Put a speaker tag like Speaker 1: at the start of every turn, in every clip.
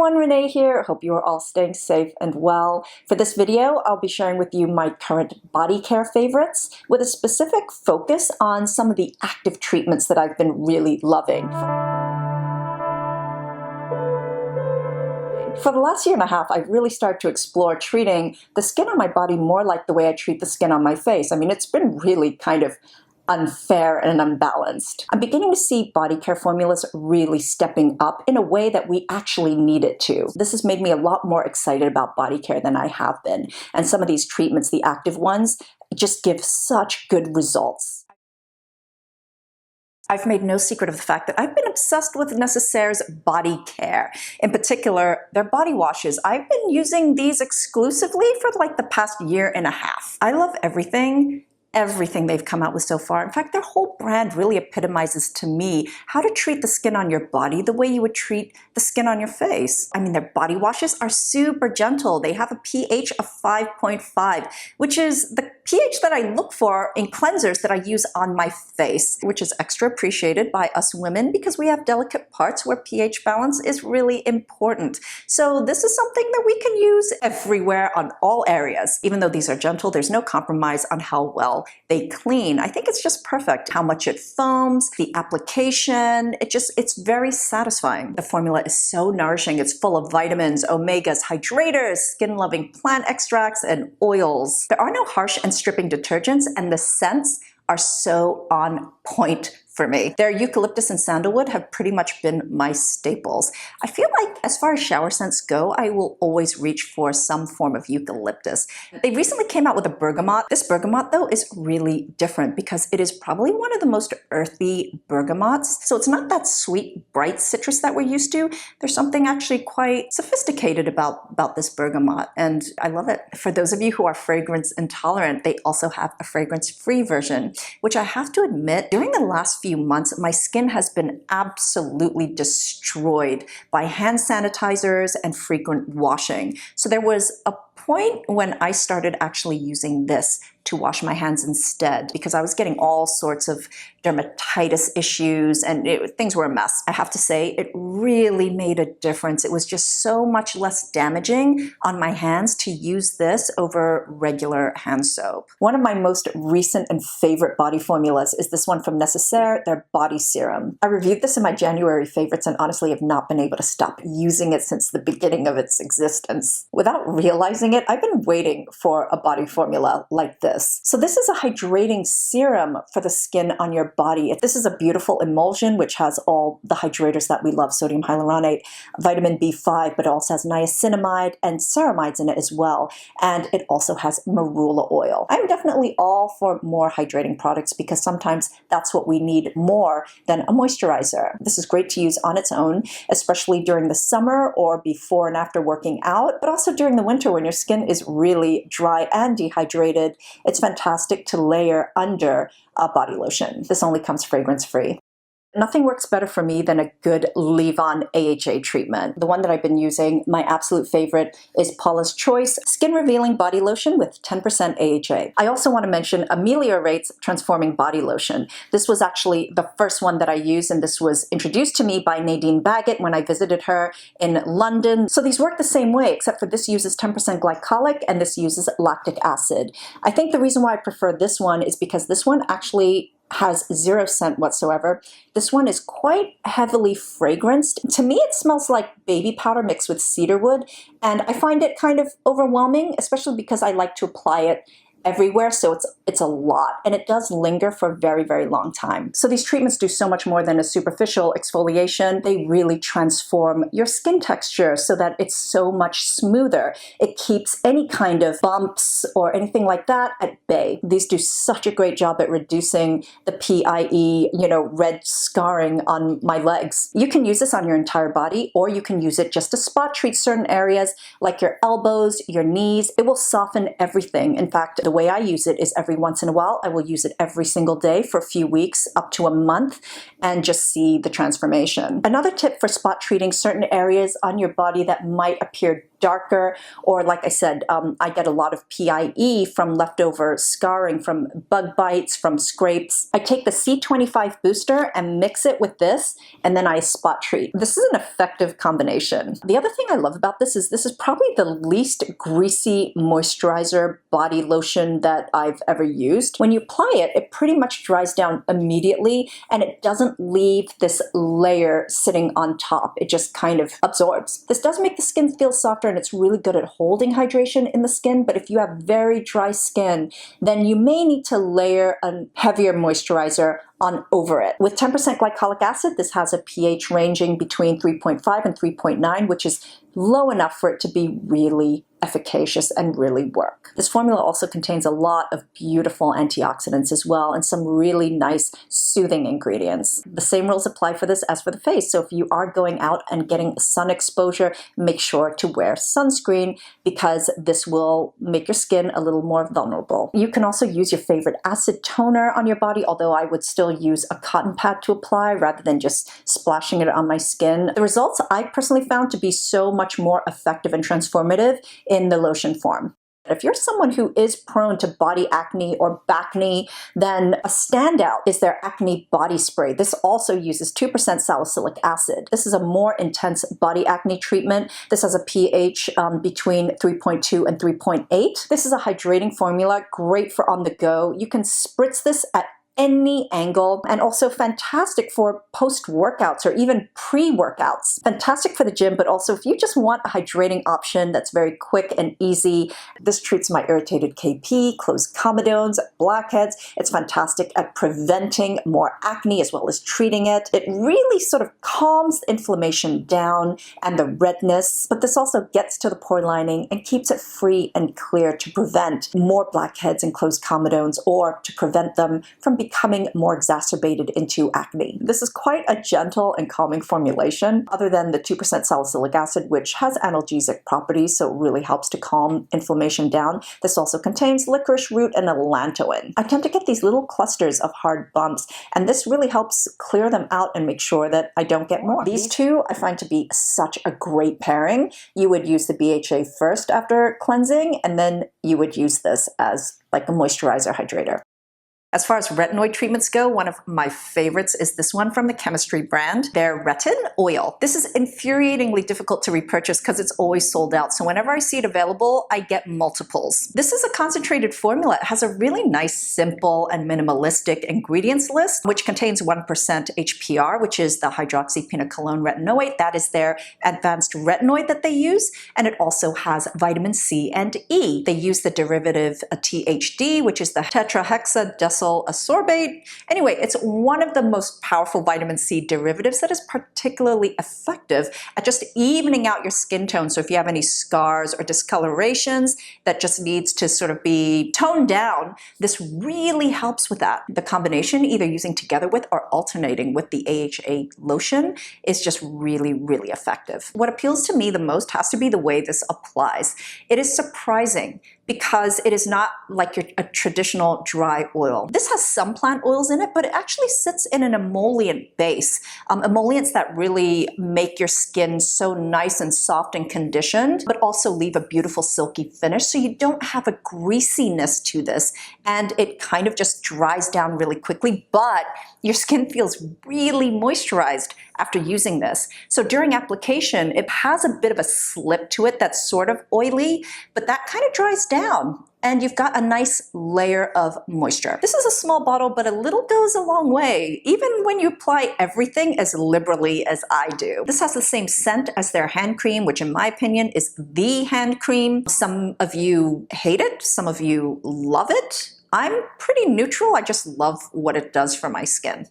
Speaker 1: everyone, Renee here. Hope you are all staying safe and well. For this video, I'll be sharing with you my current body care favorites with a specific focus on some of the active treatments that I've been really loving. For the last year and a half, I've really started to explore treating the skin on my body more like the way I treat the skin on my face. I mean, it's been really kind of unfair and unbalanced. I'm beginning to see body care formulas really stepping up in a way that we actually need it to. This has made me a lot more excited about body care than I have been. And some of these treatments, the active ones, just give such good results. I've made no secret of the fact that I've been obsessed with Nécessaire's body care. In particular, their body washes. I've been using these exclusively for like the past year and a half. I love everything they've come out with so far. In fact, their whole brand really epitomizes to me how to treat the skin on your body the way you would treat the skin on your face. I mean, their body washes are super gentle. They have a pH of 5.5, which is the pH that I look for in cleansers that I use on my face, which is extra appreciated by us women because we have delicate parts where pH balance is really important. So this is something that we can use everywhere on all areas. Even though these are gentle, there's no compromise on how well they clean. I think it's just perfect how much it foams, the application, it's very satisfying. The formula is so nourishing. It's full of vitamins, omegas, hydrators, skin-loving plant extracts, and oils. There are no harsh and stripping detergents, and the scents are so on point for me. Their Eucalyptus and Sandalwood have pretty much been my staples. I feel like as far as shower scents go, I will always reach for some form of eucalyptus. They recently came out with a bergamot. This bergamot though is really different because it is probably one of the most earthy bergamots. So it's not that sweet, bright citrus that we're used to. There's something actually quite sophisticated about this bergamot, and I love it. For those of you who are fragrance intolerant, they also have a fragrance-free version, which I have to admit, during the last few months, my skin has been absolutely destroyed by hand sanitizers and frequent washing. So there was a point when I started actually using this to wash my hands instead because I was getting all sorts of dermatitis issues and things were a mess. I have to say, it really made a difference. It was just so much less damaging on my hands to use this over regular hand soap. One of my most recent and favorite body formulas is this one from Nécessaire, their body serum. I reviewed this in my January favorites and honestly have not been able to stop using it since the beginning of its existence. Without realizing it, I've been waiting for a body formula like this. So this is a hydrating serum for the skin on your body. This is a beautiful emulsion which has all the hydrators that we love, sodium hyaluronate, vitamin B5, but it also has niacinamide and ceramides in it as well. And it also has marula oil. I'm definitely all for more hydrating products because sometimes that's what we need more than a moisturizer. This is great to use on its own, especially during the summer or before and after working out, but also during the winter when your skin is really dry and dehydrated. It's fantastic to layer under a body lotion. This only comes fragrance-free. Nothing works better for me than a good leave-on AHA treatment. The one that I've been using, my absolute favorite, is Paula's Choice Skin Revealing Body Lotion with 10% AHA. I also want to mention Ameliorate's Transforming Body Lotion. This was actually the first one that I used, and this was introduced to me by Nadine Baggett when I visited her in London. So these work the same way, except for this uses 10% glycolic and this uses lactic acid. I think the reason why I prefer this one is because this one actually has 0 scent whatsoever. This one is quite heavily fragranced. To me, it smells like baby powder mixed with cedarwood, and I find it kind of overwhelming, especially because I like to apply it everywhere, so it's a lot, and it does linger for a very, very long time. So these treatments do so much more than a superficial exfoliation. They really transform your skin texture so that it's so much smoother. It keeps any kind of bumps or anything like that at bay. These do such a great job at reducing the PIE, red scarring on my legs. You can use this on your entire body, or you can use it just to spot treat certain areas like your elbows, your knees. It will soften everything. In fact, the The way I use it is every once in a while. I will use it every single day for a few weeks, up to a month, and just see the transformation. Another tip for spot treating certain areas on your body that might appear darker, or like I said, I get a lot of PIE from leftover scarring, from bug bites, from scrapes. I take the C25 booster and mix it with this, and then I spot treat. This is an effective combination. The other thing I love about this is probably the least greasy moisturizer body lotion that I've ever used. When you apply it, it pretty much dries down immediately, and it doesn't leave this layer sitting on top. It just kind of absorbs. This does make the skin feel softer, and it's really good at holding hydration in the skin, but if you have very dry skin, then you may need to layer a heavier moisturizer on over it. With 10% glycolic acid, this has a pH ranging between 3.5 and 3.9, which is low enough for it to be really efficacious and really work. This formula also contains a lot of beautiful antioxidants as well, and some really nice soothing ingredients. The same rules apply for this as for the face. So if you are going out and getting sun exposure, make sure to wear sunscreen, because this will make your skin a little more vulnerable. You can also use your favorite acid toner on your body, although I would still use a cotton pad to apply rather than just splashing it on my skin. The results I personally found to be so much more effective and transformative in the lotion form. If you're someone who is prone to body acne or bacne, then a standout is their acne body spray. This also uses 2% salicylic acid. This is a more intense body acne treatment. This has a pH between 3.2 and 3.8. This is a hydrating formula, great for on the go. You can spritz this at any angle, and also fantastic for post-workouts or even pre-workouts. Fantastic for the gym, but also if you just want a hydrating option that's very quick and easy. This treats my irritated KP, closed comedones, blackheads. It's fantastic at preventing more acne as well as treating it. It really sort of calms the inflammation down and the redness, but this also gets to the pore lining and keeps it free and clear to prevent more blackheads and closed comedones, or to prevent them from becoming more exacerbated into acne. This is quite a gentle and calming formulation, other than the 2% salicylic acid, which has analgesic properties, so it really helps to calm inflammation down. This also contains licorice root and allantoin. I tend to get these little clusters of hard bumps, and this really helps clear them out and make sure that I don't get more. These two I find to be such a great pairing. You would use the BHA first after cleansing, and then you would use this as like a moisturizer hydrator. As far as retinoid treatments go, one of my favorites is this one from the Chemistry brand, their Retin Oil. This is infuriatingly difficult to repurchase because it's always sold out, so whenever I see it available, I get multiples. This is a concentrated formula. It has a really nice, simple, and minimalistic ingredients list, which contains 1% HPR, which is the hydroxypinocolone retinoid. That is their advanced retinoid that they use, and it also has vitamin C and E. They use the derivative THD, which is the tetrahexadecyl ascorbate. Anyway, it's one of the most powerful vitamin C derivatives that is particularly effective at just evening out your skin tone. So if you have any scars or discolorations that just needs to sort of be toned down, this really helps with that. The combination, either using together with or alternating with the AHA lotion, is just really, really effective. What appeals to me the most has to be the way this applies. It is surprising because it is not like a traditional dry oil. This has some plant oils in it, but it actually sits in an emollient base. Emollients that really make your skin so nice and soft and conditioned, but also leave a beautiful silky finish, so you don't have a greasiness to this, and it kind of just dries down really quickly, but your skin feels really moisturized after using this. So during application, it has a bit of a slip to it that's sort of oily, but that kind of dries down, and you've got a nice layer of moisture. This is a small bottle, but a little goes a long way, even when you apply everything as liberally as I do. This has the same scent as their hand cream, which in my opinion is the hand cream. Some of you hate it, some of you love it. I'm pretty neutral. I just love what it does for my skin.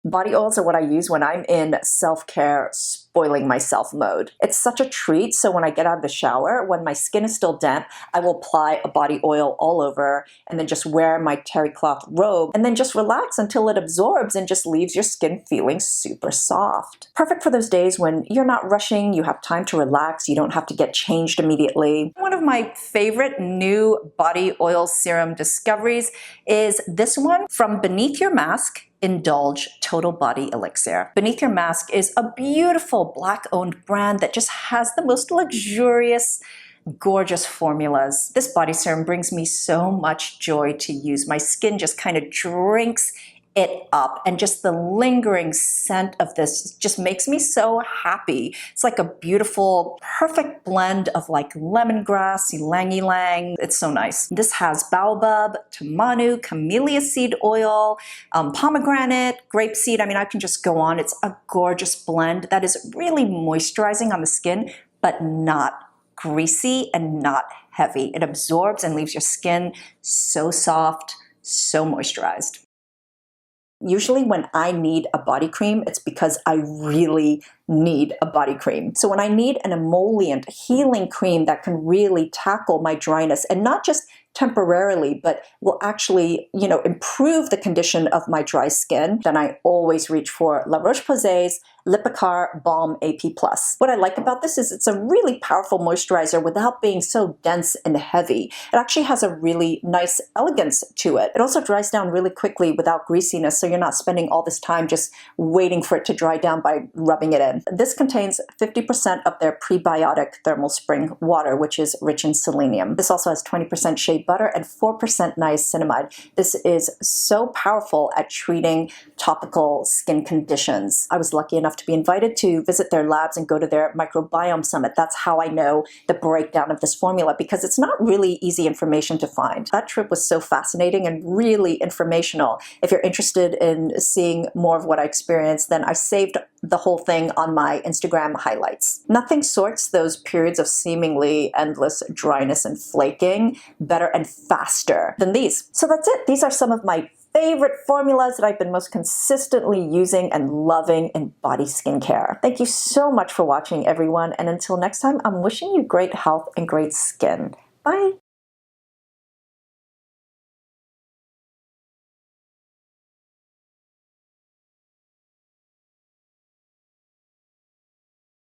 Speaker 1: Body oils are what I use when I'm in self-care, spoiling myself mode. It's such a treat, so when I get out of the shower, when my skin is still damp, I will apply a body oil all over and then just wear my terry cloth robe and then just relax until it absorbs and just leaves your skin feeling super soft. Perfect for those days when you're not rushing, you have time to relax, you don't have to get changed immediately. One of my favorite new body oil serum discoveries is this one from Beneath Your Mask. Indulge Total Body Elixir. Beneath Your Mask is a beautiful Black-owned brand that just has the most luxurious, gorgeous formulas. This body serum brings me so much joy to use. My skin just kind of drinks it up, and just the lingering scent of this just makes me so happy. It's like a beautiful, perfect blend of like lemongrass, ylang ylang. It's so nice. This has baobab, tamanu, camellia seed oil, pomegranate, grapeseed. I mean, I can just go on. It's a gorgeous blend that is really moisturizing on the skin, but not greasy and not heavy. It absorbs and leaves your skin so soft, so moisturized. Usually when I need a body cream, it's because I really need a body cream. So when I need an emollient healing cream that can really tackle my dryness, and not just temporarily, but will actually, improve the condition of my dry skin, then I always reach for La Roche-Posay's Lipikar Balm AP+. What I like about this is it's a really powerful moisturizer without being so dense and heavy. It actually has a really nice elegance to it. It also dries down really quickly without greasiness, so you're not spending all this time just waiting for it to dry down by rubbing it in. This contains 50% of their prebiotic thermal spring water, which is rich in selenium. This also has 20% shea butter and 4% niacinamide. This is so powerful at treating topical skin conditions. I was lucky enough to be invited to visit their labs and go to their microbiome summit. That's how I know the breakdown of this formula, because it's not really easy information to find. That trip was so fascinating and really informational. If you're interested in seeing more of what I experienced, then I saved the whole thing on my Instagram highlights. Nothing sorts those periods of seemingly endless dryness and flaking better and faster than these. So that's it. These are some of my favorite formulas that I've been most consistently using and loving in body skincare. Thank you so much for watching, everyone, and until next time, I'm wishing you great health and great skin. Bye!